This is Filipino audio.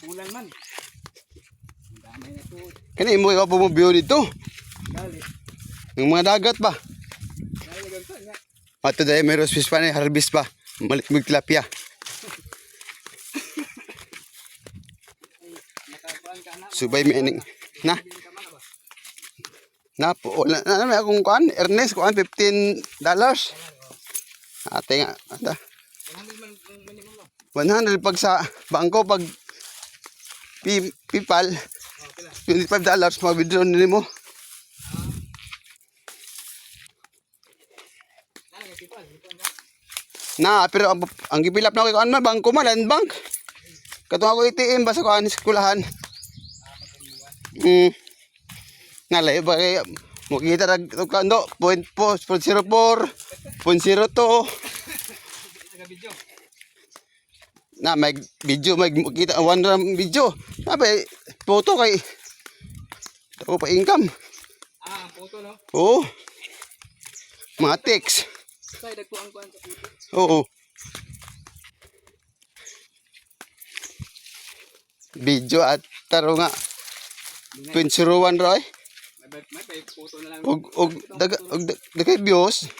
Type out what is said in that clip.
Ulan man. Damay na to. Kani mo ikaw bumubyo dito. Dali. Yung mga dagat ba? Dali ganito nga. Ato dahil may roast fish pa na harvest pa. Malikmig tilapia. Nakakuan ka na. Subay may ining. Na? Na po. Wala na may akong kuan. Ernest kuan $15. Ate nga. Ata. 100 pag sa bangko pag PayPal. $25 mag-withdraw nila mo. Na, pero ang gipilap na ko kuan man bangko man land bank. Katong ako ATM basta kuan eskulahan. Ngalay ba kay mo kita rag kando 0.04 0.02 na may video may kita one ram video sabi photo kay ako pa income Photo no. oo mga text Say dagko ang kuan sa photo. oo video at taro nga 0.01 roy May photo na lang. og dagay views